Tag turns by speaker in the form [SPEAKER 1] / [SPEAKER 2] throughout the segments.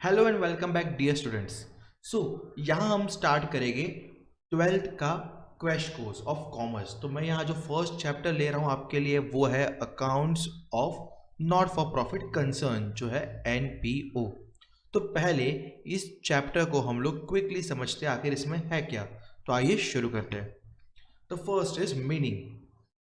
[SPEAKER 1] Hello and welcome back dear students. So यहाँ हम start करेंगे ट्वेल्थ का क्रैश कोर्स ऑफ कॉमर्स। तो मैं यहाँ जो फर्स्ट चैप्टर ले रहा हूँ आपके लिए वो है accounts of not for profit concern, जो है एनपीओ। तो पहले इस चैप्टर को हम लोग क्विकली समझते हैं आखिर इसमें है क्या। तो आइए शुरू करते हैं। तो फर्स्ट इज मीनिंग।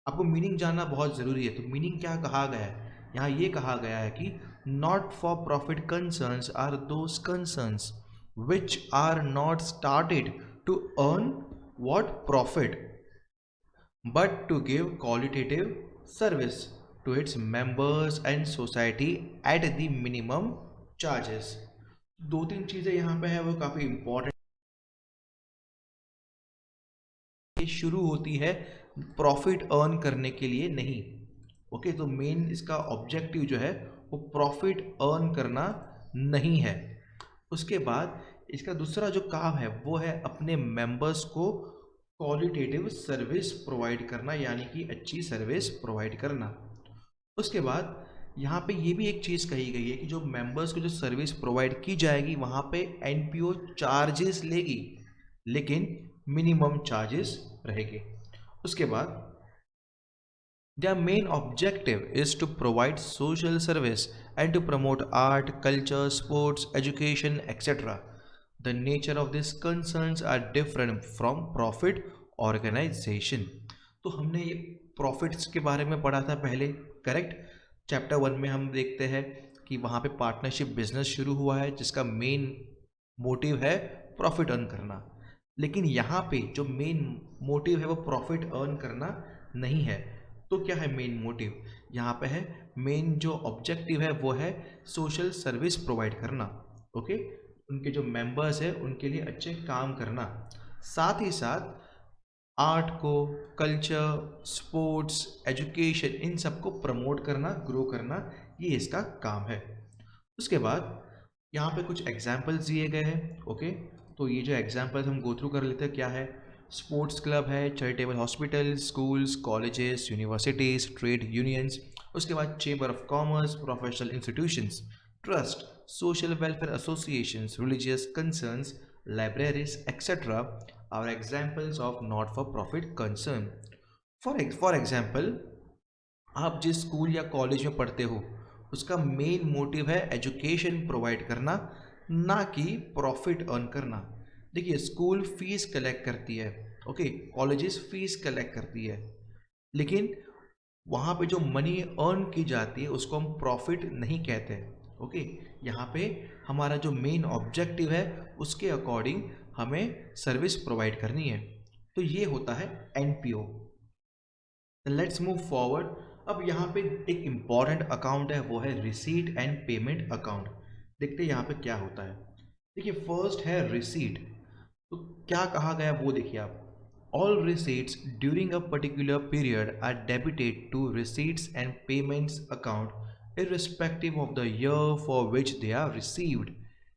[SPEAKER 1] आपको मीनिंग जानना बहुत ज़रूरी है। तो मीनिंग क्या कहा गया है, यहाँ ये कहा गया है कि not for profit concerns are those concerns which are not started to earn what profit but to give qualitative service to its members and society at the minimum charges। दो तीन चीज़ें यहाँ पे है वो काफ़ी इंपॉर्टेंट। ये शुरू होती है प्रॉफिट अर्न करने के लिए नहीं। ओके, तो मेन इसका ऑब्जेक्टिव जो है वो प्रॉफिट अर्न करना नहीं है। उसके बाद इसका दूसरा जो काम है वो है अपने मेंबर्स को क्वालिटेटिव सर्विस प्रोवाइड करना, यानी कि अच्छी सर्विस प्रोवाइड करना। उसके बाद यहाँ पे ये भी एक चीज़ कही गई है कि जो मेंबर्स को जो सर्विस प्रोवाइड की जाएगी वहाँ पे एनपीओ चार्जेस लेगी, लेकिन मिनिमम चार्जेस रहेंगे। उसके बाद their main objective is to provide social service and to promote art, culture, sports, education, etc. The nature of these concerns are different from profit organization। तो हमने ये प्रॉफिट्स के बारे में पढ़ा था पहले, करेक्ट। चैप्टर 1 में हम देखते हैं कि वहाँ पे पार्टनरशिप बिजनेस शुरू हुआ है जिसका मेन मोटिव है प्रॉफिट अर्न करना। लेकिन यहाँ पे जो मेन मोटिव है वो प्रॉफिट अर्न करना नहीं है। तो क्या है मेन मोटिव, यहाँ पे है मेन जो ऑब्जेक्टिव है वो है सोशल सर्विस प्रोवाइड करना। ओके, उनके जो मेंबर्स है उनके लिए अच्छे काम करना, साथ ही साथ आर्ट को, कल्चर, स्पोर्ट्स, एजुकेशन, इन सबको प्रमोट करना, ग्रो करना, ये इसका काम है। उसके बाद यहाँ पे कुछ एग्जाम्पल्स दिए गए हैं। ओके, तो ये जो एग्जाम्पल्स हम गो थ्रू कर लेते हैं। क्या है, स्पोर्ट्स क्लब है, charitable hospital, schools, colleges, universities, trade unions. उसके बाद chamber of commerce, professional institutions, trust, social welfare associations, religious concerns, libraries, etc. are examples of not for profit concern। For example, आप जिस school या college में पढ़ते हो उसका main motive है एजुकेशन प्रोवाइड करना, ना कि प्रॉफिट अर्न करना। देखिए, स्कूल फीस कलेक्ट करती है, ओके, कॉलेजेस फीस कलेक्ट करती है, लेकिन वहाँ पे जो मनी अर्न की जाती है उसको हम प्रॉफिट नहीं कहते हैं। ओके, यहाँ पे हमारा जो मेन ऑब्जेक्टिव है उसके अकॉर्डिंग हमें सर्विस प्रोवाइड करनी है। तो ये होता है एनपीओ। Let's move forward. अब यहाँ पे एक इम्पॉर्टेंट अकाउंट है वो है रिसीट एंड पेमेंट अकाउंट। देखते हैं यहाँ पे क्या होता है। देखिए, फर्स्ट है रिसीट। तो क्या कहा गया वो देखिए आप। All receipts during a particular period are debited to receipts and payments account irrespective of the year for which they are received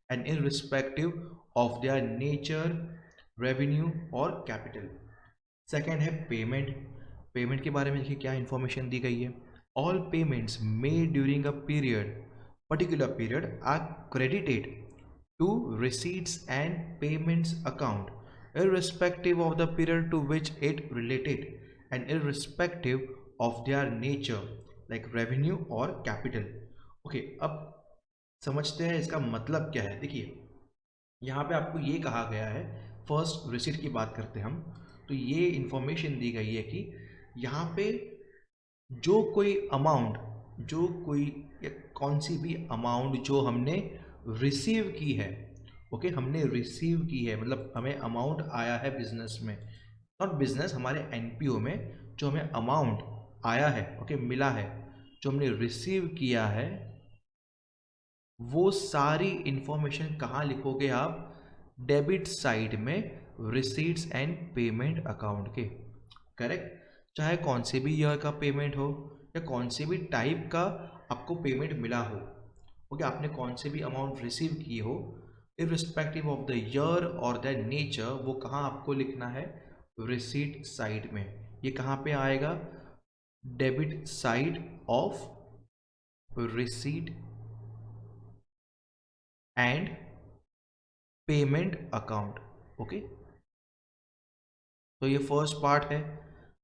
[SPEAKER 1] and irrespective of their nature, revenue और capital। सेकेंड है payment. Payment के बारे में देखिए क्या information दी गई है। All payments made during a period, particular period, are credited to receipts and payments account irrespective of the period to which it related and irrespective of their nature like revenue और capital। Okay, अब समझते हैं इसका मतलब क्या है। देखिए, यहाँ पे आपको ये कहा गया है, फर्स्ट रिसिट की बात करते हैं हम। तो ये इंफॉर्मेशन दी गई है कि यहाँ पे जो कोई अमाउंट, जो कोई या कौन सी भी अमाउंट जो हमने रिसीव की है, ओके, हमने रिसीव की है मतलब हमें अमाउंट आया है बिजनेस में, नॉट बिजनेस, हमारे एनपीओ में जो हमें अमाउंट आया है, ओके, मिला है, जो हमने रिसीव किया है, वो सारी इंफॉर्मेशन कहाँ लिखोगे आप, डेबिट साइड में रिसीट्स एंड पेमेंट अकाउंट के, करेक्ट। चाहे कौन से भी ईयर का पेमेंट हो या कौन से भी टाइप का आपको पेमेंट मिला हो, ओके, आपने कौन से भी अमाउंट रिसीव की हो, इररिस्पेक्टिव ऑफ द ईयर और द नेचर, वो कहाँ आपको लिखना है, रिसीट साइड में। ये कहाँ पे आएगा, debit side of receipt and payment account. Okay, तो ये फर्स्ट पार्ट है।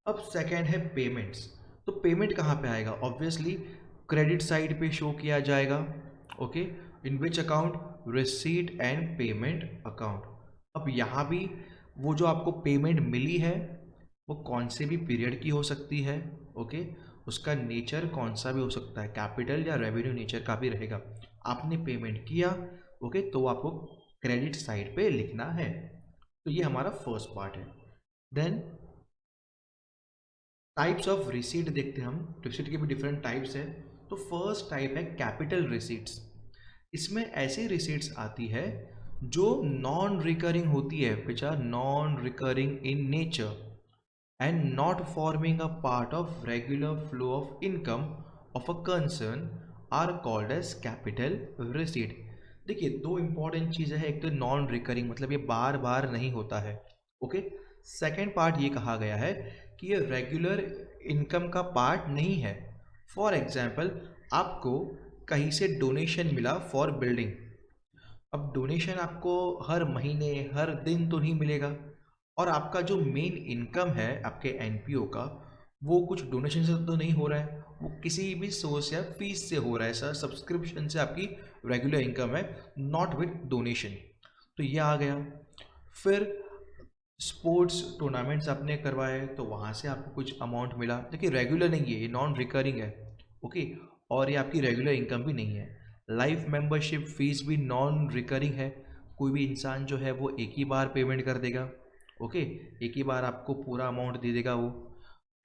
[SPEAKER 1] अब सेकेंड है पेमेंट्स। तो पेमेंट कहाँ पे आएगा? ऑब्वियसली क्रेडिट साइड पे शो किया जाएगा। Okay, in which account? Receipt and payment account. अब यहाँ भी वो जो आपको पेमेंट मिली है वो कौन से भी पीरियड की हो सकती है। ओके, उसका नेचर कौन सा भी हो सकता है, कैपिटल या रेवेन्यू नेचर का भी रहेगा। आपने पेमेंट किया, ओके, तो आपको क्रेडिट साइड पे लिखना है। तो ये हमारा फर्स्ट पार्ट है। देन टाइप्स ऑफ रिसीट देखते हैं हम। रिसीट के भी डिफरेंट टाइप्स है। तो फर्स्ट टाइप है कैपिटल रिसीट्स। इसमें ऐसी रिसीट्स आती है जो नॉन रिकरिंग होती है, which are non recurring in nature and not forming a part of regular flow of income of a concern are called as capital receipt। देखिए दो इंपॉर्टेंट चीज़ें हैं, एक तो नॉन रिकरिंग मतलब ये बार बार नहीं होता है। ओके, सेकेंड पार्ट ये कहा गया है कि ये रेगुलर इनकम का पार्ट नहीं है। फॉर एग्जाम्पल, आपको कहीं से डोनेशन मिला फॉर बिल्डिंग। अब डोनेशन आपको हर महीने हर दिन तो नहीं मिलेगा, और आपका जो मेन इनकम है आपके एनपीओ का, वो कुछ डोनेशन से तो नहीं हो रहा है, वो किसी भी सोर्स या फीस से हो रहा है सर, सब्सक्रिप्शन से आपकी रेगुलर इनकम है, नॉट विद डोनेशन। तो ये आ गया। फिर स्पोर्ट्स टूर्नामेंट्स आपने करवाए तो वहाँ से आपको कुछ अमाउंट मिला, देखिए रेगुलर नहीं है, ये नॉन रिकरिंग है। ओके, और ये आपकी रेगुलर इनकम भी नहीं है। लाइफ मेंबरशिप फीस भी नॉन रिकरिंग है, कोई भी इंसान जो है वो एक ही बार पेमेंट कर देगा। ओके, एक ही बार आपको पूरा अमाउंट दे देगा वो,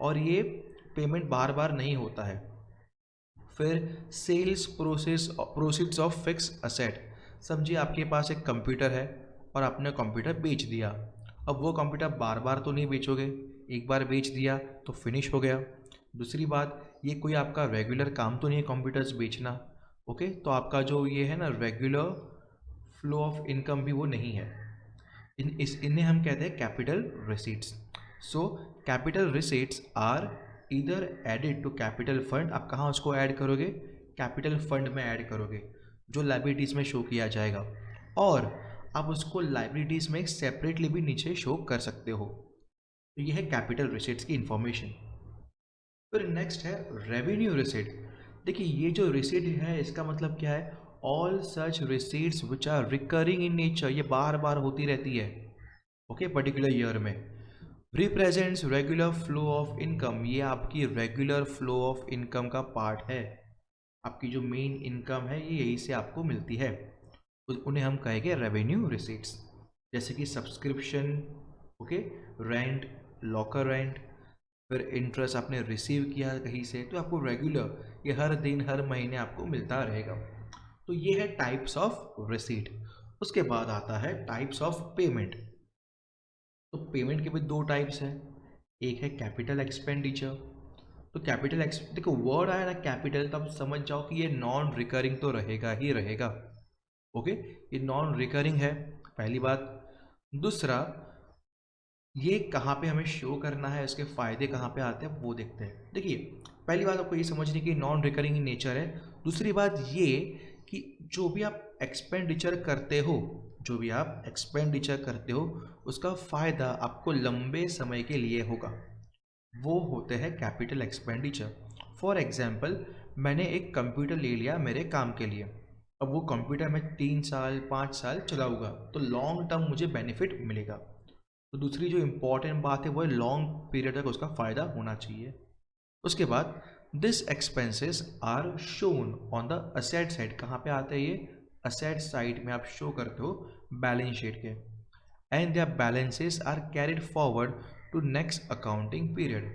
[SPEAKER 1] और ये पेमेंट बार बार नहीं होता है। फिर sales proceeds of fix asset. समझिए आपके पास एक कंप्यूटर है और आपने कंप्यूटर बेच दिया। अब वो कंप्यूटर बार बार तो नहीं बेचोगे, एक बार बेच दिया तो फिनिश हो गया। दूसरी बात, ये कोई आपका रेगुलर काम तो नहीं है कंप्यूटर्स बेचना। ओके, तो आपका जो ये है ना रेगुलर फ्लो ऑफ इनकम भी वो नहीं है। इन्हें हम कहते हैं capital receipts. So capital receipts are इधर एडिड टू कैपिटल फंड। आप कहाँ उसको ऐड करोगे? कैपिटल फंड में ऐड करोगे, जो लाइबिलिटीज़ में शो किया जाएगा, और आप उसको लाइबिलिटीज़ में सेपरेटली भी नीचे शो कर सकते हो। तो ये है कैपिटल रिसीट्स की इंफॉर्मेशन। फिर नेक्स्ट है रेवेन्यू रिसीट। देखिए ये जो रिसीट है इसका मतलब क्या है? All such receipts which are recurring in nature, ये बार बार होती रहती है। ओके, पर्टिकुलर ईयर में। Represents regular flow of income, ये आपकी रेगुलर फ्लो ऑफ इनकम का पार्ट है। आपकी जो मेन इनकम है ये यही से आपको मिलती है, उन्हें हम कहेंगे रेवेन्यू रिसीट्स। जैसे कि subscription, okay, rent, locker rent, फिर इंटरेस्ट आपने रिसीव किया कहीं से, तो आपको रेगुलर ये हर दिन हर महीने आपको मिलता रहेगा। तो ये है टाइप्स ऑफ रिसीट। उसके बाद आता है टाइप्स ऑफ पेमेंट। तो पेमेंट के भी दो टाइप्स हैं, एक है कैपिटल एक्सपेंडिचर। तो कैपिटल देखो वर्ड आया ना कैपिटल, तो आप समझ जाओ कि ये नॉन रिकरिंग तो रहेगा ही रहेगा। ओके, ये नॉन रिकरिंग है, पहली बात। दूसरा, ये कहाँ पे हमें शो करना है, इसके फ़ायदे कहाँ पे आते हैं वो देखते हैं। देखिए पहली बात आपको ये समझनी कि नॉन रिकरिंग इन नेचर है। दूसरी बात ये कि जो भी आप एक्सपेंडिचर करते हो, जो भी आप एक्सपेंडिचर करते हो उसका फ़ायदा आपको लंबे समय के लिए होगा, वो होते हैं कैपिटल एक्सपेंडिचर। फॉर एग्जांपल, मैंने एक कंप्यूटर ले लिया मेरे काम के लिए। अब वो कंप्यूटर मैं 3 साल 5 साल चलाऊँगा तो लॉन्ग टर्म मुझे बेनिफिट मिलेगा। तो दूसरी जो इम्पॉर्टेंट बात है वो है लॉन्ग पीरियड तक उसका फ़ायदा होना चाहिए। उसके बाद this expenses are shown on the asset side. कहाँ पे आते हैं ये? असेट साइड में आप शो करते हो बैलेंस शीट के। And their balances are carried forward to next accounting period.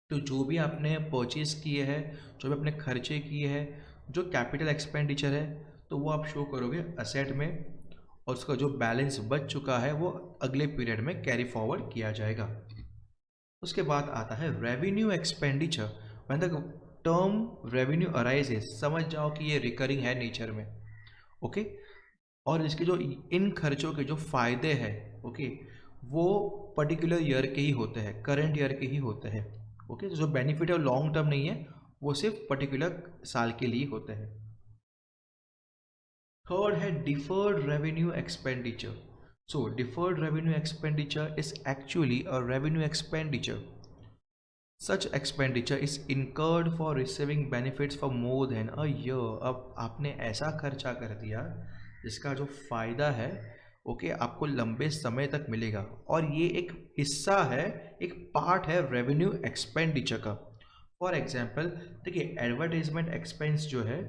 [SPEAKER 1] तो जो भी आपने परचेज किए हैं, जो भी आपने खर्चे किए हैं, जो कैपिटल एक्सपेंडिचर है, तो वो आप शो करोगे असेट में, और उसका जो बैलेंस बच चुका है वो अगले पीरियड में कैरी फॉरवर्ड किया जाएगा। उसके बाद आता है revenue expenditure. When the term revenue arises, समझ जाओ कि ये रिकरिंग है नेचर में। ओके, और इसके जो इन खर्चों के जो फायदे हैं, ओके, वो पर्टिकुलर ईयर के ही होते हैं, करंट ईयर के ही होते हैं। ओके, जो बेनिफिट है लॉन्ग टर्म नहीं है, वो सिर्फ पर्टिकुलर साल के लिए होते हैं। थर्ड है deferred revenue expenditure. So deferred revenue expenditure is actually a revenue expenditure. Such expenditure is incurred for receiving benefits for more than a year. अब आपने ऐसा खर्चा कर दिया जिसका जो फ़ायदा है ओके आपको लंबे समय तक मिलेगा, और ये एक हिस्सा है, एक पार्ट है रेवेन्यू एक्सपेंडिचर का. फॉर एग्जांपल देखिए, एडवर्टाइजमेंट एक्सपेंस जो है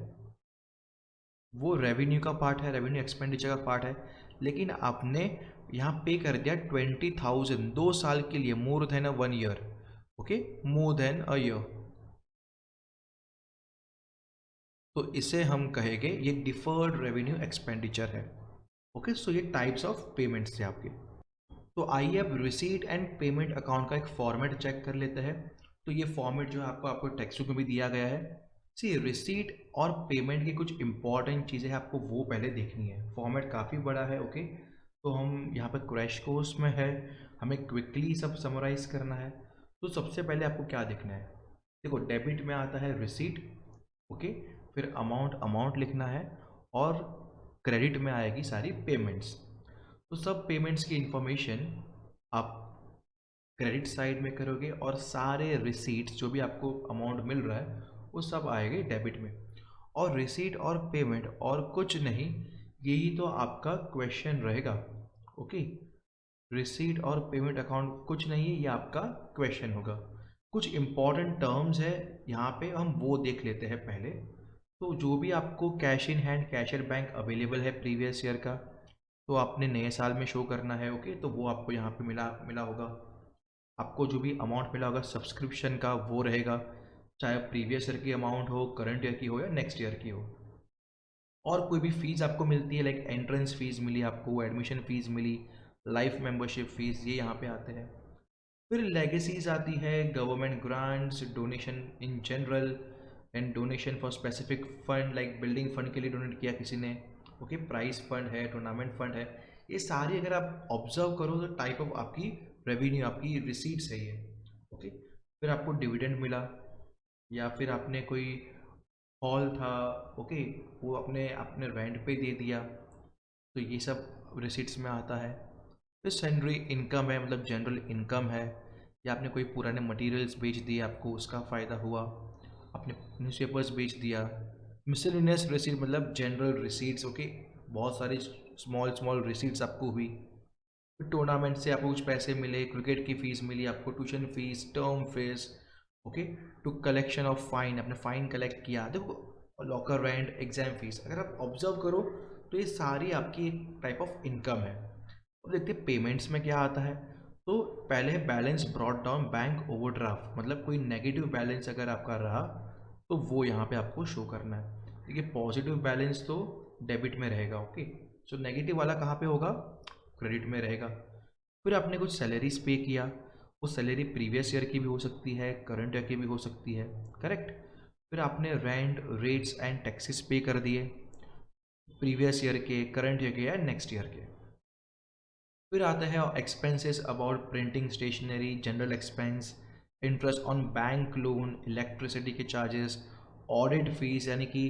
[SPEAKER 1] वो रेवेन्यू का पार्ट है, रेवेन्यू एक्सपेंडिचर का पार्ट है, लेकिन आपने यहाँ पे कर दिया 20,000 2 साल के लिए, more than a 1 year. Okay, more than a year, तो इसे हम कहेंगे ये डिफर्ड रेवेन्यू एक्सपेंडिचर है. ओके, सो ये टाइप्स ऑफ पेमेंट्स थे आपके. तो आइए अब रिसीट एंड पेमेंट अकाउंट का एक फॉर्मेट चेक कर लेते हैं. तो ये फॉर्मेट जो है आपको टेक्स्ट बुक में भी दिया गया है. सी रिसीट और पेमेंट की कुछ इंपॉर्टेंट चीज़ें हैं, आपको वो पहले देखनी है. फॉर्मेट काफ़ी बड़ा है. ओके, तो हम यहाँ पर क्रैश कोर्स में है, हमें क्विकली सब समराइज करना है. तो सबसे पहले आपको क्या देखना है, देखो डेबिट में आता है रिसीट. ओके, फिर अमाउंट लिखना है, और क्रेडिट में आएगी सारी पेमेंट्स. तो सब पेमेंट्स की इंफॉर्मेशन आप क्रेडिट साइड में करोगे, और सारे रिसीट्स जो भी आपको अमाउंट मिल रहा है वो सब आएंगे डेबिट में. और रिसीट और पेमेंट और कुछ नहीं, यही तो आपका क्वेश्चन रहेगा. ओके, रिसीट और पेमेंट अकाउंट कुछ नहीं है, ये आपका क्वेश्चन होगा. कुछ इंपॉर्टेंट टर्म्स है यहाँ पे, हम वो देख लेते हैं पहले. तो जो भी आपको cash in hand cashier bank available है प्रीवियस ईयर का, तो आपने नए साल में शो करना है. ओके, तो वो आपको यहाँ पे मिला होगा. आपको जो भी अमाउंट मिला होगा सब्सक्रिप्शन का वो रहेगा, चाहे प्रीवियस ईयर की अमाउंट हो, करंट ईयर की हो, या नेक्स्ट ईयर की हो. और कोई भी फीस आपको मिलती है, लाइक एंट्रेंस फीस मिली आपको, एडमिशन फीस मिली, लाइफ मेंबरशिप फीस, ये यहाँ पे आते हैं. फिर लेगेसीज आती है, government grants, donation in general, and donation for specific fund, like building fund के लिए डोनेट किया किसी ने. ओके, प्राइज फंड है, टूर्नामेंट फंड है. ये सारी अगर आप ऑब्जर्व करो तो टाइप ऑफ आपकी रेवेन्यू, आपकी रिसीट्स है ये. ओके, फिर आपको डिविडेंड मिला, या फिर आपने कोई हॉल था, ओके, वो अपने अपने रेंट पे दे दिया, तो ये सब रिसीट्स में आता है. फिर सैलरी इनकम है, मतलब जनरल इनकम है, या आपने कोई पुराने मटेरियल्स बेच दिए, आपको उसका फ़ायदा हुआ, आपने न्यूज़पेपर्स बेच दिया. मिसलेनियस रिसीट मतलब जनरल रिसीट्स. ओके, बहुत सारी स्मॉल स्मॉल रिसीट्स आपको हुई. फिर टूर्नामेंट से आपको कुछ पैसे मिले, क्रिकेट की फ़ीस मिली आपको, tuition fees, term fees. Okay, to collection of fine, आपने फ़ाइन कलेक्ट किया, देखो, लॉकर रेंट, एग्जाम फीस. अगर आप ऑब्जर्व करो तो ये सारी आपकी एक टाइप ऑफ इनकम है. अब देखते हैं पेमेंट्स में क्या आता है. तो पहले balance brought down bank overdraft, मतलब कोई नेगेटिव बैलेंस अगर आपका रहा तो वो यहाँ पे आपको शो करना है. देखिए, पॉजिटिव बैलेंस तो डेबिट में रहेगा. ओके, सो नेगेटिव वाला कहाँ पे होगा, क्रेडिट में रहेगा. फिर आपने कुछ सैलरीज पे किया, वो सैलरी प्रीवियस ईयर की भी हो सकती है, करंट ईयर की भी हो सकती है, करेक्ट. फिर आपने rent, rates and taxes pay कर दिए, प्रीवियस ईयर के, करंट ईयर के, या नेक्स्ट ईयर के. फिर आता है expenses about printing stationery, general expense, interest on bank loan, electricity के चार्जेस, ऑडिट फीस, यानी कि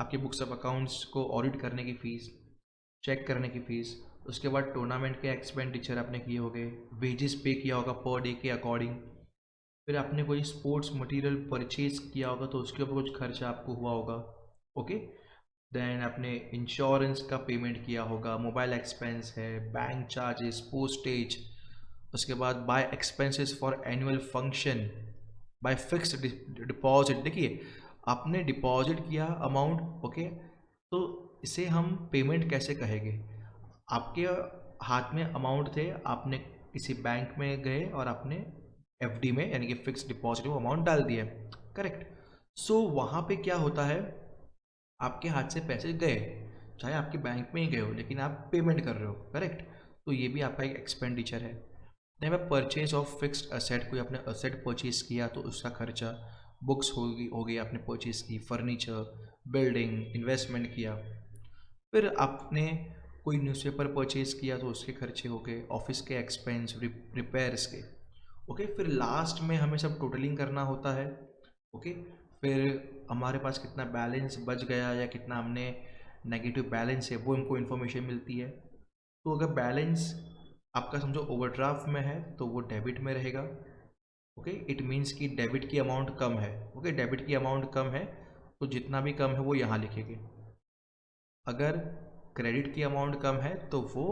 [SPEAKER 1] आपके बुक्स ऑफ अकाउंट्स को ऑडिट करने की फ़ीस, चेक करने की फ़ीस. उसके बाद टूर्नामेंट के एक्सपेंडिचर आपने किए होंगे, वेजेस पे किया होगा पर डे के अकॉर्डिंग. फिर आपने कोई स्पोर्ट्स मटेरियल परचेज किया होगा तो उसके ऊपर कुछ खर्चा आपको हुआ होगा. ओके, देन आपने इंश्योरेंस का पेमेंट किया होगा, मोबाइल एक्सपेंस है, बैंक चार्जेस, पोस्टेज. उसके बाद by expenses for annual function, by fixed deposit. देखिए, आपने डिपॉजिट किया अमाउंट, ओके, तो इसे हम पेमेंट कैसे कहेंगे. आपके हाथ में अमाउंट थे, आपने किसी बैंक में गए और आपने एफडी में, यानी कि फिक्स डिपॉजिट में अमाउंट डाल दिया, करेक्ट. सो वहाँ पे क्या होता है, आपके हाथ से पैसे गए, चाहे आपके बैंक में ही गए हो, लेकिन आप पेमेंट कर रहे हो, करेक्ट. तो ये भी आपका एक एक्सपेंडिचर है. नहीं, परचेज ऑफ फिक्स्ड असेट, कोई आपने असेट परचेज किया तो उसका खर्चा, बुक्स हो गई आपने परचेज की, फर्नीचर, बिल्डिंग, इन्वेस्टमेंट किया. फिर आपने कोई न्यूज़पेपर परचेज किया तो उसके खर्चे हो गए, ऑफिस के एक्सपेंस, रिपेयर्स के. ओके, फिर लास्ट में हमें सब टोटलिंग करना होता है. ओके, फिर हमारे पास कितना बैलेंस बच गया, या कितना हमने नेगेटिव बैलेंस है वो हमको इन्फॉर्मेशन मिलती है। तो अगर बैलेंस आपका समझो ओवरड्राफ्ट में है तो वो डेबिट में रहेगा। ओके, इट मीन्स कि डेबिट की अमाउंट कम है। ओके, डेबिट की अमाउंट कम है तो जितना भी कम है वो यहाँ लिखेंगे। अगर क्रेडिट की अमाउंट कम है तो वो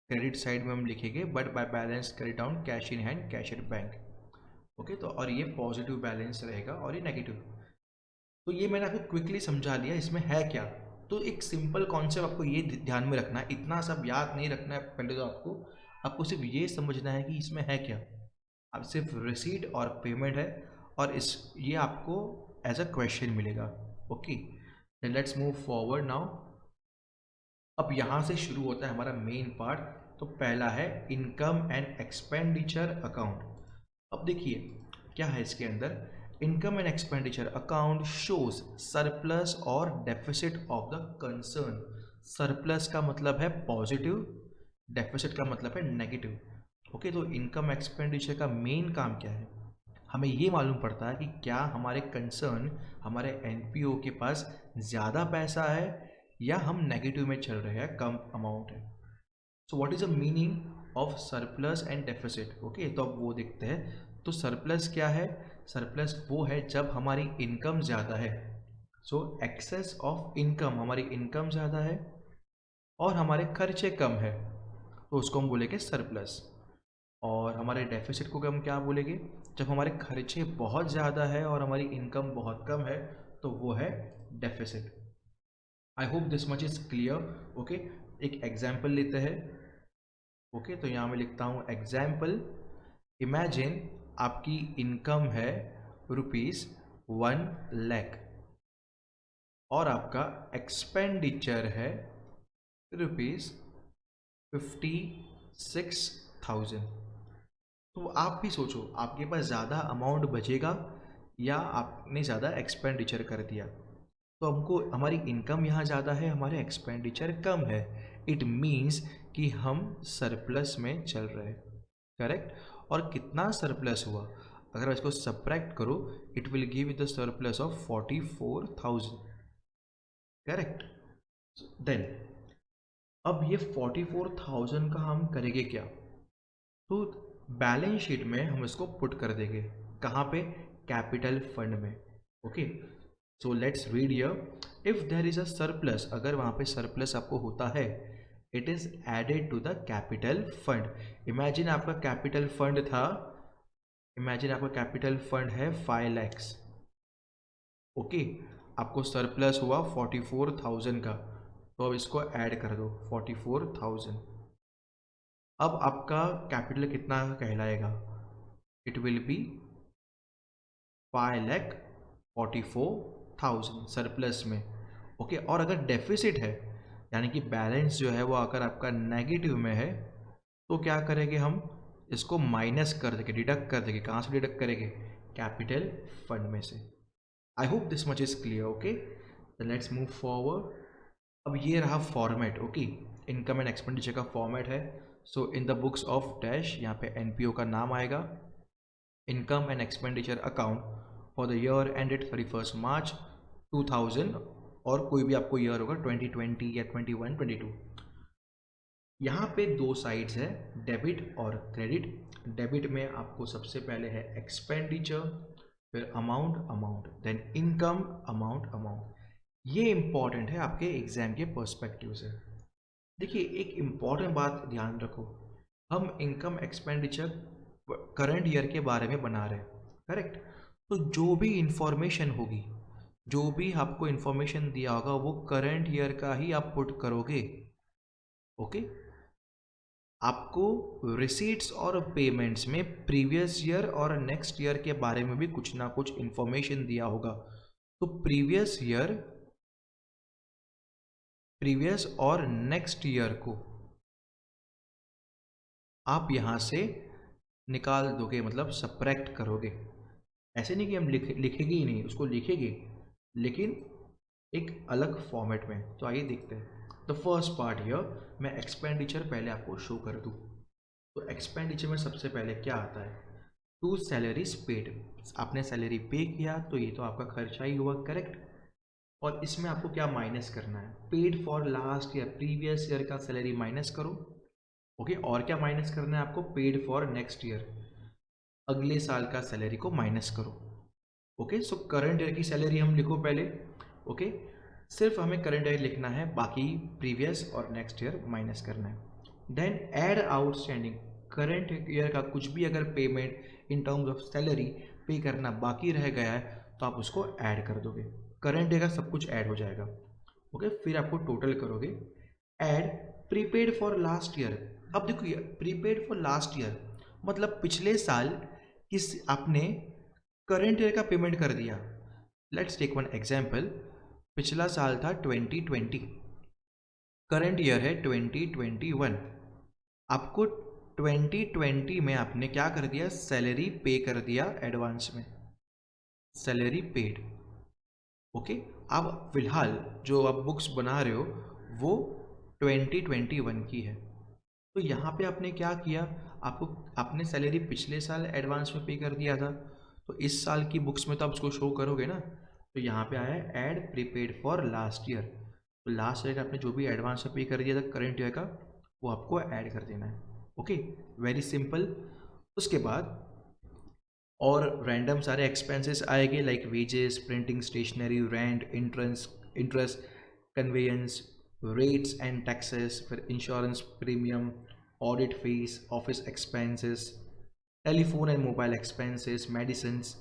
[SPEAKER 1] क्रेडिट साइड में हम लिखेंगे, but by balance credit down cash in hand cash at bank. Okay, तो और ये पॉजिटिव बैलेंस रहेगा और ये नेगेटिव। तो ये मैंने आपको क्विकली समझा लिया इसमें है क्या। तो एक सिंपल कॉन्सेप्ट आपको ये ध्यान में रखना है, इतना सब याद नहीं रखना है पहले। तो आपको सिर्फ ये समझना है कि इसमें है क्या। अब सिर्फ रिसीट और पेमेंट है और इस ये आपको एज अ क्वेश्चन मिलेगा। Okay, let's move forward now. अब यहाँ से शुरू होता है हमारा मेन पार्ट। तो पहला है इनकम एंड एक्सपेंडिचर अकाउंट। अब देखिए क्या है इसके अंदर। Income and expenditure account shows surplus और deficit of the concern. Surplus का मतलब है पॉजिटिव, डेफिसिट का मतलब है नेगेटिव। ओके, तो इनकम एक्सपेंडिचर का मेन काम क्या है, हमें ये मालूम पड़ता है कि क्या हमारे कंसर्न, हमारे एनपीओ के पास ज़्यादा पैसा है या हम नेगेटिव में चल रहे हैं, कम अमाउंट है। So what is the meaning of surplus and deficit. Okay, तो अब वो देखते हैं। तो सरप्लस क्या है, सरप्लस वो है जब हमारी इनकम ज़्यादा है। सो एक्सेस ऑफ इनकम, हमारी इनकम ज़्यादा है और हमारे खर्चे कम है तो उसको हम बोलेंगे सरप्लस। और हमारे डेफिसिट को हम क्या बोलेंगे, जब हमारे खर्चे बहुत ज़्यादा है और हमारी इनकम बहुत कम है तो वो है deficit. I hope this much is clear. Okay, एक एग्जाम्पल लेते हैं। ओके, तो यहाँ मैं लिखता हूँ एग्जाम्पल। इमेजिन आपकी इनकम है ₹1,00,000 और आपका एक्सपेंडिचर है ₹56,000। तो आप भी सोचो आपके पास ज़्यादा अमाउंट बचेगा या आपने ज़्यादा एक्सपेंडिचर कर दिया। तो हमको हमारी इनकम यहाँ ज़्यादा है, हमारे एक्सपेंडिचर कम है। इट मीन्स कि हम सरप्लस में चल रहे हैं। करेक्ट। और कितना सरप्लस हुआ, अगर इसको सब्ट्रैक्ट करो it will give the surplus of 44,000। Correct. Then अब ये 44,000 का हम करेंगे क्या, तो बैलेंस शीट में हम इसको पुट कर देंगे। कहाँ पे, कैपिटल फंड में। Okay, so let's read here. If there is a surplus, अगर वहाँ पे सरप्लस आपको होता है, it is added to the capital fund. Imagine आपका कैपिटल फंड था, इमेजिन आपका कैपिटल फंड है 5 lakhs। ओके, आपको सरप्लस हुआ 44,000 का, तो अब इसको ऐड कर दो 44,000। अब आपका कैपिटल कितना कहलाएगा, इट विल बी 5,44,000 सरप्लस में। ओके, और अगर डेफिसिट है यानी कि बैलेंस जो है वो अगर आपका नेगेटिव में है तो क्या करेंगे, हम इसको माइनस कर देंगे, डिडक्ट कर देंगे। कहाँ से डिडक्ट करेंगे, कैपिटल फंड में से। I hope this much is clear. Okay, let's move forward. अब ये रहा format. Okay, income and expenditure का फॉर्मेट है। So in the books of dash, यहाँ पे एनपीओ का नाम आएगा, income and expenditure account for the year ended 31 March 2000, और कोई भी आपको ईयर होगा 2020 या 21, 22। यहाँ पे दो साइड्स है, डेबिट और क्रेडिट। डेबिट में आपको सबसे पहले है एक्सपेंडिचर, फिर अमाउंट, देन इनकम, अमाउंट। ये इंपॉर्टेंट है आपके एग्जाम के पर्सपेक्टिव से। देखिए एक इम्पॉर्टेंट बात ध्यान रखो, हम इनकम एक्सपेंडिचर करंट ईयर के बारे में बना रहे हैं। करेक्ट। तो जो भी इंफॉर्मेशन होगी, जो भी आपको इंफॉर्मेशन दिया होगा वो करंट ईयर का ही आप पुट करोगे। ओके, आपको रिसीट्स और पेमेंट्स में प्रीवियस ईयर और नेक्स्ट ईयर के बारे में भी कुछ ना कुछ इंफॉर्मेशन दिया होगा। तो प्रीवियस और नेक्स्ट ईयर को आप यहाँ से निकाल दोगे, मतलब सब्ट्रैक्ट करोगे। ऐसे नहीं कि हम लिखेंगे ही नहीं, उसको लिखेंगे लेकिन एक अलग फॉर्मेट में। तो आइए देखते हैं। द फर्स्ट पार्ट हियर, मैं एक्सपेंडिचर पहले आपको शो कर दूँ। तो एक्सपेंडिचर में सबसे पहले क्या आता है, टू सैलरीज पेड। आपने सैलरी पे किया तो ये तो आपका खर्चा ही हुआ। करेक्ट। और इसमें आपको क्या माइनस करना है, paid for last year, previous year का सैलरी माइनस करो। ओके, और क्या माइनस करना है आपको, पेड फॉर नेक्स्ट ईयर, अगले साल का सैलरी को माइनस करो। ओके, सो करंट ईयर की सैलरी हम लिखो पहले। ओके, सिर्फ हमें करंट ईयर लिखना है, बाकी प्रीवियस और नेक्स्ट ईयर माइनस करना है। Then add outstanding, current year का कुछ भी अगर payment in terms of salary pay करना बाकी रह गया है तो आप उसको ऐड कर दोगे, करंट ईयर का सब कुछ ऐड हो जाएगा। ओके, फिर आपको टोटल करोगे, add prepaid for last year. अब देखो प्रीपेड फॉर लास्ट ईयर मतलब पिछले साल किस आपने करंट ईयर का पेमेंट कर दिया। लेट्स टेक वन एग्जांपल, पिछला साल था 2020, करंट ईयर है 2021, आपको 2020 में आपने क्या कर दिया, सैलरी पे कर दिया एडवांस में, सैलरी पेड। ओके, अब फिलहाल जो आप बुक्स बना रहे हो वो 2021 की है, तो यहाँ पे आपने क्या किया, आपने सैलरी पिछले साल एडवांस में पे कर दिया था, तो इस साल की बुक्स में तो आप उसको शो करोगे ना। तो यहाँ पे आया है add prepaid for last year, तो लास्ट ईयर का आपने जो भी एडवांस में पे कर दिया था करंट ईयर का, वो आपको ऐड कर देना है। Okay, very simple. उसके बाद और रैंडम सारे एक्सपेंसेस आएंगे, like wages, printing, stationery, rent, interest, conveyance, rates and taxes, फिर insurance premium, audit fees, office expenses, telephone and mobile expenses, medicines.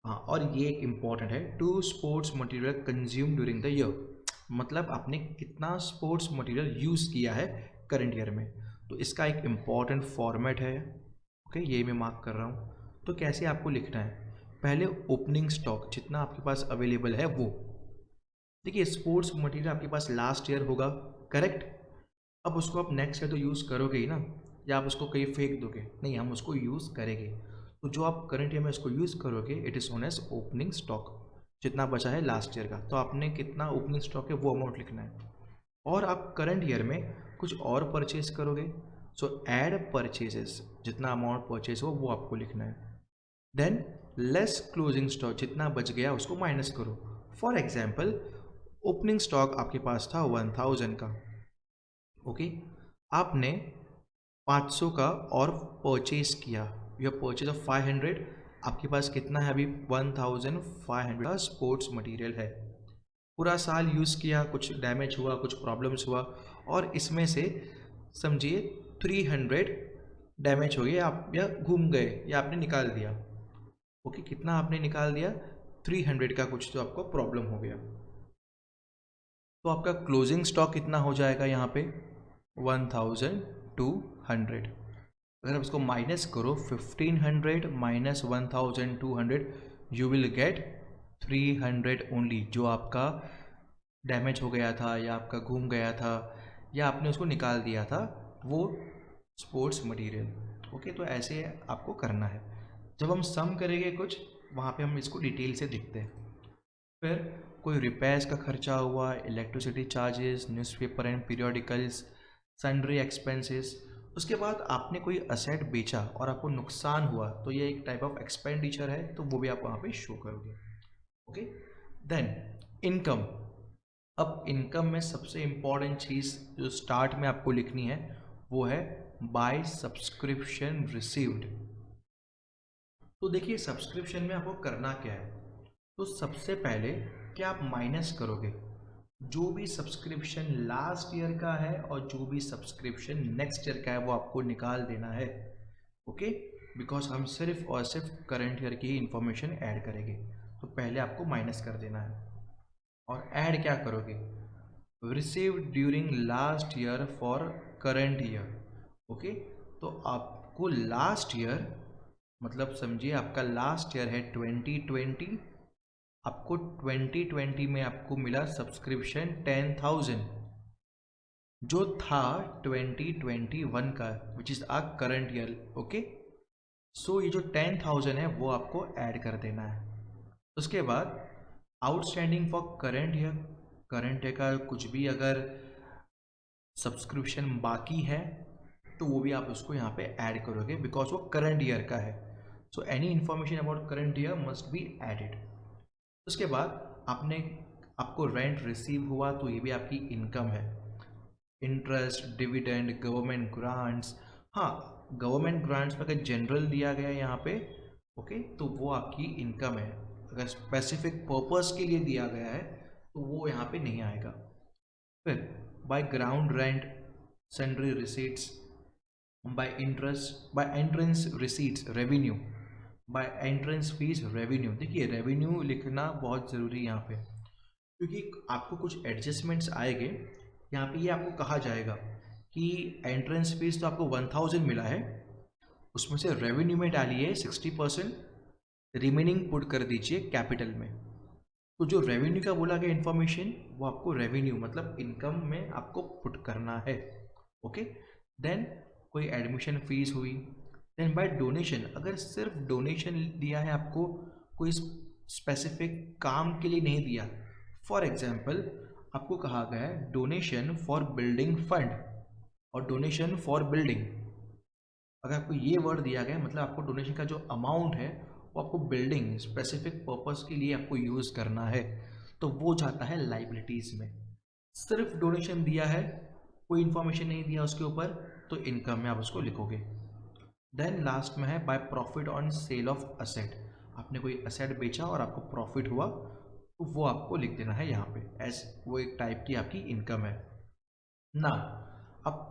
[SPEAKER 1] हाँ, और ये एक इम्पॉर्टेंट है, to sports material consume during the year, मतलब आपने कितना स्पोर्ट्स मटेरियल यूज़ किया है करंट ईयर में, तो इसका एक इम्पॉर्टेंट फॉर्मेट है। ओके, ये मैं मार्क कर रहा हूँ। तो कैसे आपको लिखना है, पहले ओपनिंग स्टॉक जितना आपके पास अवेलेबल है वो, देखिए स्पोर्ट्स मटेरियल आपके पास लास्ट ईयर होगा, करेक्ट। अब उसको आप नेक्स्ट ईयर तो यूज़ करोगे ही ना, या आप उसको कहीं फेंक दोगे, नहीं, हम उसको यूज़ करेंगे। तो जो आप करंट ईयर में उसको यूज़ करोगे it is known as opening stock, जितना बचा है लास्ट ईयर का, तो आपने कितना ओपनिंग स्टॉक है वो अमाउंट लिखना है। और आप करंट ईयर में कुछ और परचेज करोगे, सो ऐड परचेजेस, जितना अमाउंट परचेज हो वो आपको लिखना है। देन लेस क्लोजिंग स्टॉक, जितना बच गया उसको माइनस करो। फॉर एग्जाम्पल, ओपनिंग स्टॉक आपके पास था 1000 का, ओके, आपने 500 का और परचेज किया, यू हैव परचेज ऑफ 500, आपके पास कितना है अभी 1500 का स्पोर्ट्स मटेरियल है। पूरा साल यूज़ किया, कुछ डैमेज हुआ, कुछ प्रॉब्लम्स हुआ, और इसमें से समझिए 300 डैमेज हो गए आप, या घूम गए, या आपने निकाल दिया। ओके, कितना आपने निकाल दिया, 300 का कुछ तो आपको प्रॉब्लम हो गया, तो आपका क्लोजिंग स्टॉक कितना हो जाएगा यहाँ पे 1200। अगर आप इसको माइनस करो, 1500 minus 1200, you will get 300 only, जो आपका डैमेज हो गया था या आपका घूम गया था या आपने उसको निकाल दिया था वो स्पोर्ट्स मटेरियल। ओके, तो ऐसे आपको करना है। जब हम सम करेंगे कुछ, वहाँ पे हम इसको डिटेल से देखते हैं। फिर कोई रिपेयर्स का खर्चा हुआ, electricity charges, newspaper and periodicals, sundry expenses. उसके बाद आपने कोई असेट बेचा और आपको नुकसान हुआ, तो ये एक टाइप ऑफ एक्सपेंडिचर है, तो वो भी आप वहाँ पे शो करोगे। Okay, then income. अब इनकम में सबसे इम्पॉर्टेंट चीज़ जो स्टार्ट में आपको लिखनी है वो है बाय सब्सक्रिप्शन रिसीव्ड। तो देखिए सब्सक्रिप्शन में आपको करना क्या है, तो सबसे पहले क्या आप माइनस करोगे जो भी सब्सक्रिप्शन लास्ट ईयर का है और जो भी सब्सक्रिप्शन नेक्स्ट ईयर का है वो आपको निकाल देना है। ओके, बिकॉज हम सिर्फ और सिर्फ करंट ईयर की ही इंफॉर्मेशन ऐड करेंगे, तो पहले आपको माइनस कर देना है। और ऐड क्या करोगे, received during last year for current year. Okay, तो आपको लास्ट ईयर मतलब समझिए आपका लास्ट ईयर है 2020, आपको 2020 में आपको मिला सब्सक्रिप्शन 10,000 जो था 2021 का, which is a current year. Okay, so ये जो 10,000 है वो आपको ऐड कर देना है। उसके बाद outstanding for current year, current year का कुछ भी अगर सब्सक्रिप्शन बाकी है तो वो भी आप उसको यहाँ पे ऐड करोगे, बिकॉज वो करंट ईयर का है। So any information about current year must be added. उसके बाद आपने आपको रेंट रिसीव हुआ तो ये भी आपकी इनकम है। इंटरेस्ट, डिविडेंड, गवर्नमेंट ग्रांट्स, हाँ गवर्नमेंट ग्रांट्स में अगर जनरल दिया गया है यहाँ पे, ओके, तो वो आपकी इनकम है। अगर स्पेसिफिक पर्पस के लिए दिया गया है तो वो यहाँ पे नहीं आएगा। फिर by ground rent, sundry receipts, by interest, by entrance receipts revenue, by entrance fees revenue. देखिए रेवेन्यू लिखना बहुत ज़रूरी है यहाँ पे, क्योंकि आपको कुछ एडजस्टमेंट्स आएंगे यहाँ पे। ये आपको कहा जाएगा कि एंट्रेंस फीस तो आपको 1000 मिला है, उसमें से रेवेन्यू में डालिए 60%, रिमेनिंग पुट कर दीजिए कैपिटल में। तो जो रेवेन्यू का बोला गया इन्फॉर्मेशन वो आपको रेवेन्यू मतलब इनकम में आपको पुट करना है। ओके, देन कोई एडमिशन फीस हुई। देन बाय डोनेशन, अगर सिर्फ डोनेशन दिया है आपको, कोई स्पेसिफिक काम के लिए नहीं दिया, फॉर एग्जाम्पल आपको कहा गया है डोनेशन फॉर बिल्डिंग फंड और डोनेशन फॉर बिल्डिंग, अगर आपको ये वर्ड दिया गया मतलब आपको डोनेशन का जो अमाउंट है वो आपको बिल्डिंग स्पेसिफिक पर्पस के लिए आपको यूज़ करना है, तो वो जाता है लाइबिलिटीज़ में। सिर्फ डोनेशन दिया है, कोई इन्फॉर्मेशन नहीं दिया उसके ऊपर, तो इनकम में आप उसको लिखोगे। देन लास्ट में है by profit on sale of asset, आपने कोई असेट बेचा और आपको प्रॉफिट हुआ तो वो आपको लिख देना है यहाँ पे एज वो एक टाइप की आपकी इनकम है ना। अब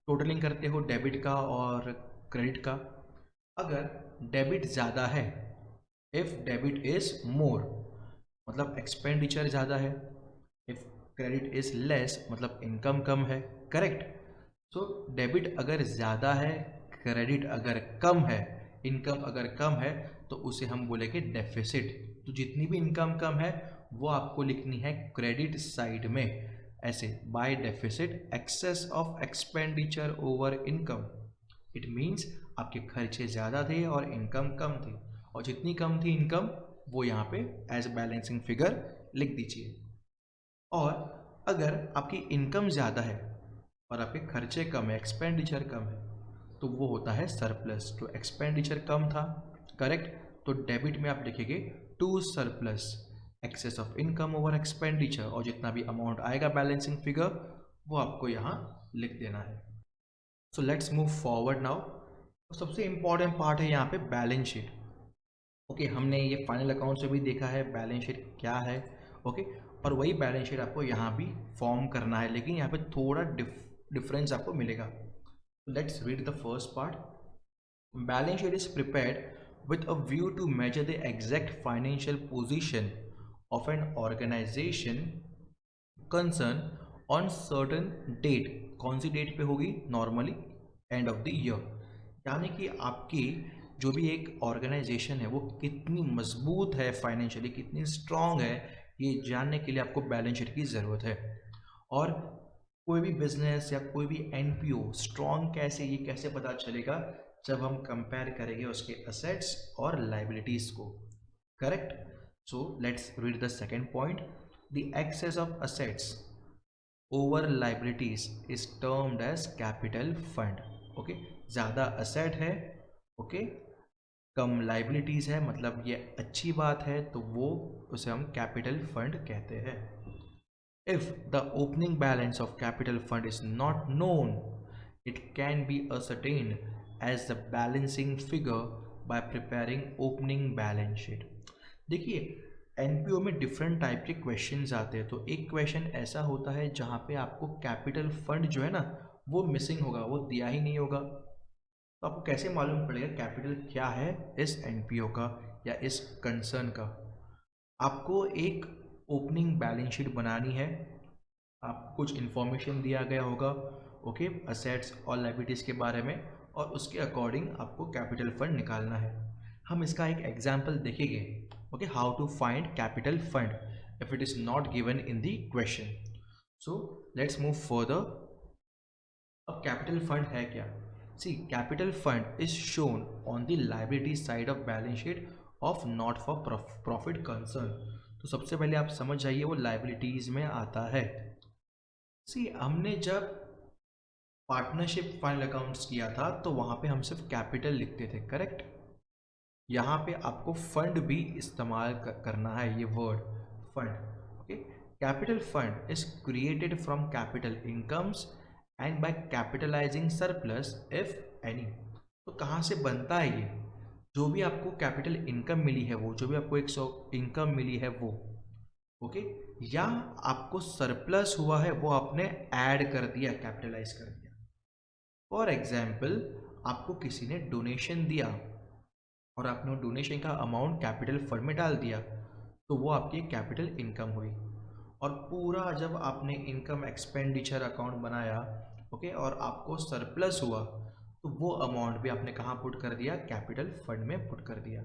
[SPEAKER 1] टोटलिंग करते हो डेबिट का और क्रेडिट का। अगर डेबिट ज़्यादा है, इफ़ डेबिट इज़ मोर मतलब एक्सपेंडिचर ज़्यादा है, इफ़ क्रेडिट इज़ लेस मतलब इनकम कम है, करेक्ट। सो डेबिट अगर ज़्यादा है, क्रेडिट अगर कम है, इनकम अगर कम है, तो उसे हम बोलेंगे डेफिसिट। तो जितनी भी इनकम कम है वो आपको लिखनी है क्रेडिट साइड में, ऐसे by deficit excess of expenditure over income. It means आपके खर्चे ज़्यादा थे और इनकम कम थी, और जितनी कम थी इनकम वो यहाँ पे एज बैलेंसिंग फिगर लिख दीजिए। और अगर आपकी इनकम ज़्यादा है और आपके खर्चे कम है, एक्सपेंडिचर कम है, तो वो होता है सरप्लस। तो एक्सपेंडिचर कम था, करेक्ट, तो डेबिट में आप लिखेंगे to surplus excess of income over expenditure, और जितना भी अमाउंट आएगा बैलेंसिंग फिगर वो आपको यहाँ लिख देना है। सो लेट्स मूव फॉरवर्ड नाउ। सबसे इंपॉर्टेंट पार्ट है यहाँ पे बैलेंस शीट। ओके, हमने ये फाइनल अकाउंट से भी देखा है बैलेंस शीट क्या है। ओके, और वही बैलेंस शीट आपको यहाँ भी फॉर्म करना है, लेकिन यहाँ पे थोड़ा डिफरेंस आपको मिलेगा। Let's read the first part. Balance sheet is prepared with a view to measure the exact financial position of an organization concern on certain date. कौन सी डेट पे होगी? Normally end of the year, यानी कि आपकी जो भी एक ऑर्गेनाइजेशन है वो कितनी मजबूत है फाइनेंशियली, कितनी स्ट्रांग है, ये जानने के लिए आपको बैलेंस शीट की ज़रूरत है। और कोई भी बिजनेस या कोई भी एनपीओ स्ट्रांग कैसे, ये कैसे पता चलेगा? जब हम कंपेयर करेंगे उसके असेट्स और लाइबिलिटीज को, correct. So let's read the second point. The excess of assets over liabilities is termed as capital fund. Okay, ज़्यादा असेट है, ओके, कम लाइबिलिटीज़ है, मतलब ये अच्छी बात है, तो वो उसे हम कैपिटल फंड कहते हैं। If the opening balance of capital fund is not known, it can be ascertained as the balancing figure by preparing opening balance sheet. देखिए एनपीओ में डिफरेंट टाइप के क्वेश्चंस आते हैं, तो एक क्वेश्चन ऐसा होता है जहाँ पे आपको कैपिटल फंड जो है ना वो मिसिंग होगा, वो दिया ही नहीं होगा, तो आपको कैसे मालूम पड़ेगा कैपिटल क्या है इस एनपीओ का या इस कंसर्न का? आपको एक ओपनिंग बैलेंस शीट बनानी है, आपको कुछ इन्फॉर्मेशन दिया गया होगा, ओके, असेट्स और लायबिलिटीज़ के बारे में, और उसके अकॉर्डिंग आपको कैपिटल फंड निकालना है। हम इसका एक एग्जाम्पल देखेंगे, okay, how to find capital fund if it is not given in the question. So let's move further. अब कैपिटल फंड है क्या? See, capital fund is shown on the liability side of balance sheet of not for profit concern। तो सबसे पहले आप समझ जाइए वो liabilities में आता है। See, हमने जब पार्टनरशिप फाइनल अकाउंट्स किया था तो वहाँ पे हम सिर्फ कैपिटल लिखते थे, करेक्ट। यहाँ पे आपको फंड भी इस्तेमाल करना है, ये word fund, okay. Capital fund is created from capital incomes and by capitalizing surplus if any. तो कहाँ से बनता है ये? जो भी आपको कैपिटल इनकम मिली है वो, जो भी आपको एक इनकम मिली है वो, ओके, या आपको सरप्लस हुआ है वो आपने ऐड कर दिया, कैपिटलाइज कर दिया। फॉर एग्जाम्पल, आपको किसी ने डोनेशन दिया और आपने डोनेशन का अमाउंट कैपिटल फंड में डाल दिया, तो वो आपकी कैपिटल इनकम हुई। और पूरा जब आपने इनकम एक्सपेंडिचर अकाउंट बनाया, ओके, और आपको सरप्लस हुआ, तो वो अमाउंट भी आपने कहाँ पुट कर दिया? कैपिटल फंड में पुट कर दिया।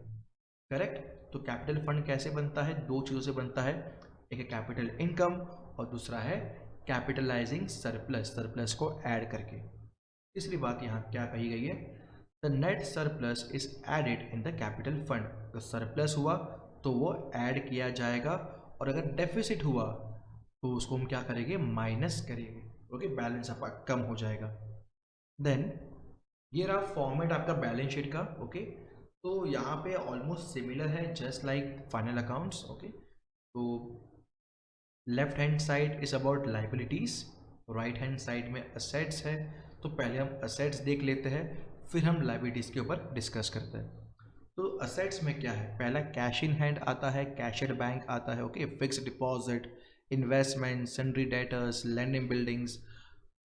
[SPEAKER 1] करेक्ट? तो कैपिटल फंड कैसे बनता है? दो चीज़ों से बनता है, एक है कैपिटल इनकम और दूसरा है कैपिटलाइजिंग सरप्लस, सरप्लस को ऐड करके। तीसरी बात यहाँ क्या कही गई है? The net surplus is added in the capital fund. तो सरप्लस हुआ तो वो ऐड किया जाएगा, और अगर डेफिसिट हुआ तो उसको हम क्या करेंगे? माइनस करेंगे। ओके, बैलेंस आपका कम हो जाएगा। देन ये रहा फॉर्मेट आपका बैलेंस शीट का। ओके, तो यहाँ पे ऑलमोस्ट सिमिलर है, just like final accounts. Okay, तो left hand side is about liabilities, right hand side में असेट्स है। तो पहले हम असेट्स देख लेते हैं, फिर हम लाइबिलिटीज के ऊपर डिस्कस करते हैं। तो असेट्स में क्या है? पहला कैश इन हैंड आता है, कैश एट बैंक आता है, okay, fixed deposit, investment, sundry debtors, land and buildings,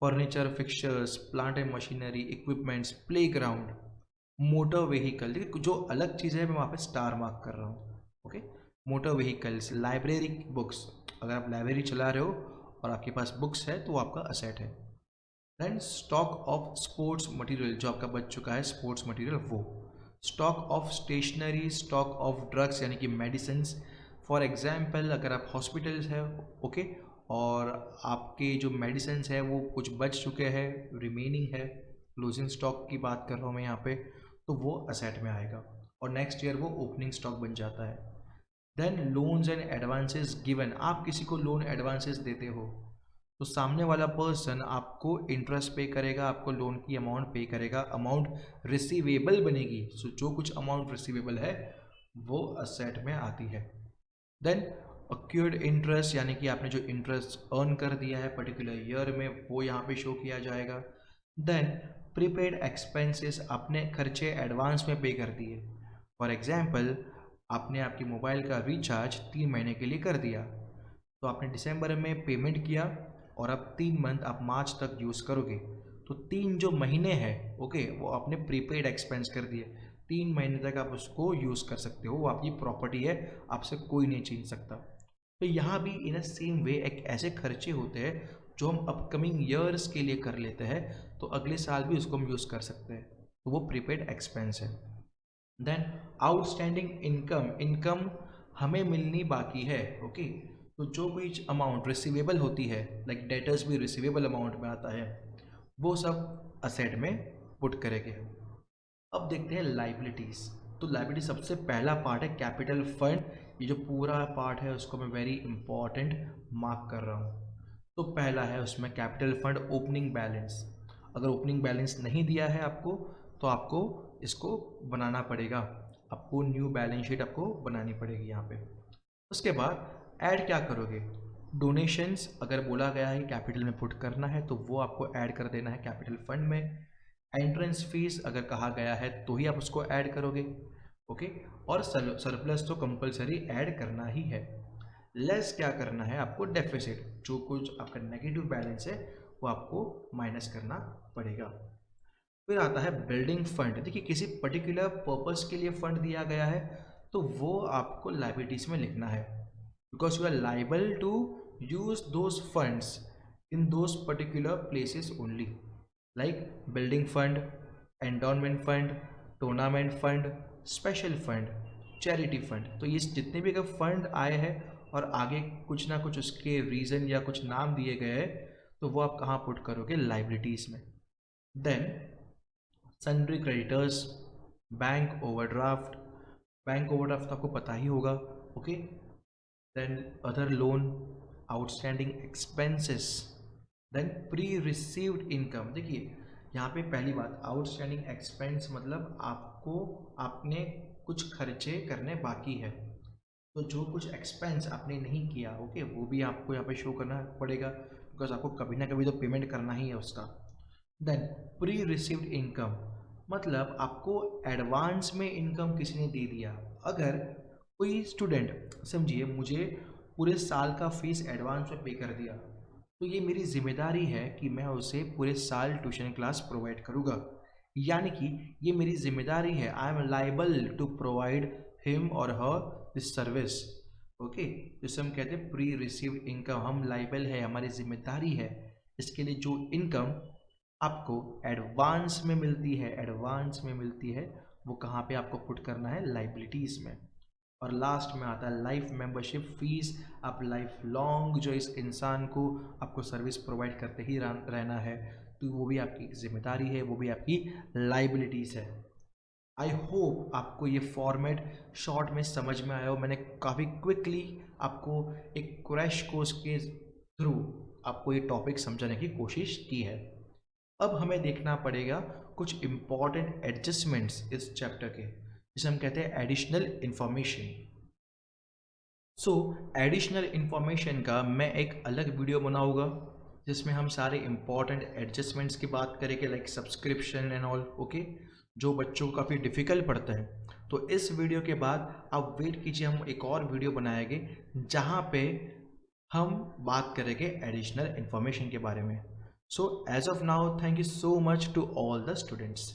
[SPEAKER 1] furniture, fixtures, plant and machinery, equipments, play ground, motor vehicle. देखिए जो अलग चीज़ है मैं वहाँ पे स्टार मार्क कर रहा हूँ। Okay, motor vehicles, library books, अगर आप लाइब्रेरी चला रहे हो और आपके पास बुक्स है तो वो आपका असेट है। Then stock of sports material, जो आपका बच चुका है स्पोर्ट्स मटेरियल, वो। Stock of stationery, stock of drugs यानी कि मेडिसिन। फॉर एग्जाम्पल, अगर आप हॉस्पिटल्स है, ओके, और आपके जो मेडिसिन है वो कुछ बच चुके हैं, रिमेनिंग है, क्लोजिंग स्टॉक की बात कर रहा हूँ मैं यहाँ पे, तो वो असेट में आएगा और नेक्स्ट ईयर वो ओपनिंग स्टॉक बन जाता है। Then loans and advances given, आप किसी को लोन एडवांसेस देते हो तो सामने वाला पर्सन आपको इंटरेस्ट पे करेगा, आपको लोन की अमाउंट पे करेगा, अमाउंट रिसीवेबल बनेगी। सो जो कुछ अमाउंट रिसीवेबल है वो असेट में आती है। देन अक्यूर्ड इंटरेस्ट, यानी कि आपने जो इंटरेस्ट अर्न कर दिया है पर्टिकुलर ईयर में, वो यहाँ पे शो किया जाएगा। देन प्रीपेड एक्सपेंसेस, आपने खर्चे एडवांस में पे कर दिए। फॉर एग्जाम्पल, आपने आपकी मोबाइल का रिचार्ज 3 महीने के लिए कर दिया, तो आपने दिसंबर में पेमेंट किया और अब 3 मंथ आप मार्च तक यूज़ करोगे, तो 3 जो महीने हैं, ओके, वो आपने प्रीपेड एक्सपेंस कर दिए। 3 महीने तक आप उसको यूज़ कर सकते हो, वो आपकी प्रॉपर्टी है, आपसे कोई नहीं छीन सकता। तो यहाँ भी इन अ सेम वे एक ऐसे खर्चे होते हैं जो हम अपकमिंग ईयर्स के लिए कर लेते हैं, तो अगले साल भी उसको हम यूज़ कर सकते हैं, तो वो प्रीपेड एक्सपेंस है। देन आउटस्टैंडिंग इनकम, इनकम हमें मिलनी बाकी है, ओके, तो जो कोई अमाउंट रिसीवेबल होती है, लाइक डेटर्स भी रिसीवेबल अमाउंट में आता है, वो सब असेट में पुट करेंगे। अब देखते हैं लाइबिलिटीज़। तो लाइबिलिटी सबसे पहला पार्ट है कैपिटल फंड। ये जो पूरा पार्ट है उसको मैं वेरी इंपॉर्टेंट मार्क कर रहा हूँ। तो पहला है उसमें कैपिटल फंड ओपनिंग बैलेंस। अगर ओपनिंग बैलेंस नहीं दिया है आपको तो आपको इसको बनाना पड़ेगा, आपको न्यू बैलेंस शीट आपको बनानी पड़ेगी यहाँ पे। उसके बाद ऐड क्या करोगे? डोनेशंस अगर बोला गया है कैपिटल में पुट करना है तो वो आपको ऐड कर देना है कैपिटल फंड में। एंट्रेंस फीस अगर कहा गया है तो ही आप उसको ऐड करोगे, ओके, और सरप्लस तो कंपलसरी ऐड करना ही है। लेस क्या करना है आपको? डेफिसिट, जो कुछ आपका नेगेटिव बैलेंस है वो आपको माइनस करना पड़ेगा। फिर आता है बिल्डिंग फंड। देखिए किसी पर्टिकुलर पर्पस के लिए फंड दिया गया है तो वो आपको लाइबिलिटीज में लिखना है, because you are liable to use those funds in those particular places only, like building fund, endowment fund, tournament fund, special fund, charity fund. तो ये जितने भी अगर फंड आए हैं और आगे कुछ ना कुछ उसके रीज़न या कुछ नाम दिए गए हैं तो वो आप कहाँ पुट करोगे? लाइबिलिटीज़ में। Then sundry creditors, bank overdraft, bank overdraft तो आपको पता ही होगा, okay. Then other loan, outstanding expenses, then pre received income. देखिए यहाँ पे पहली बात, आउटस्टैंडिंग एक्सपेंस मतलब आपको आपने कुछ खर्चे करने बाकी है, तो जो कुछ एक्सपेंस आपने नहीं किया, ओके, वो भी आपको यहाँ पे शो करना पड़ेगा, बिकॉज आपको कभी ना कभी तो पेमेंट करना ही है उसका। देन प्री रिसीव्ड इनकम, मतलब आपको एडवांस में इनकम किसी ने दे दिया। अगर कोई स्टूडेंट, समझिए, मुझे पूरे साल का फीस एडवांस में पे कर दिया, तो ये मेरी जिम्मेदारी है कि मैं उसे पूरे साल ट्यूशन क्लास प्रोवाइड करूँगा, यानी कि ये मेरी जिम्मेदारी है। I am liable to provide him और हर दिस सर्विस। ओके, जिसे हम कहते हैं प्री रिसीव्ड इनकम, हम लाइबल है, हमारी जिम्मेदारी है इसके लिए। जो इनकम आपको एडवांस में मिलती है, एडवांस में मिलती है, वो कहाँ पे आपको पुट करना है, लाइबिलिटीज़ में। और लास्ट में आता है लाइफ मेंबरशिप फीस। आप लाइफ लॉन्ग जो इस इंसान को आपको सर्विस प्रोवाइड करते ही रहना है, तो वो भी आपकी जिम्मेदारी है, वो भी आपकी लाइबिलिटीज़ है। आई होप आपको ये फॉर्मेट शॉर्ट में समझ में आया हो। मैंने काफ़ी क्विकली आपको एक क्रैश कोर्स के थ्रू आपको ये टॉपिक समझाने की कोशिश की है। अब हमें देखना पड़ेगा कुछ इम्पॉर्टेंट एडजस्टमेंट्स इस चैप्टर के, जिसे हम कहते हैं एडिशनल इंफॉर्मेशन। सो एडिशनल इंफॉर्मेशन का मैं एक अलग वीडियो बनाऊंगा, जिसमें हम सारे इम्पॉर्टेंट एडजस्टमेंट्स की बात करेंगे, like subscription and all. Okay, जो बच्चों को काफ़ी डिफ़िकल्ट पड़ता है। तो इस वीडियो के बाद आप वेट कीजिए, हम एक और वीडियो बनाएंगे जहाँ पे हम बात करेंगे एडिशनल इंफॉर्मेशन के बारे में। So as of now, thank you so much to all the students.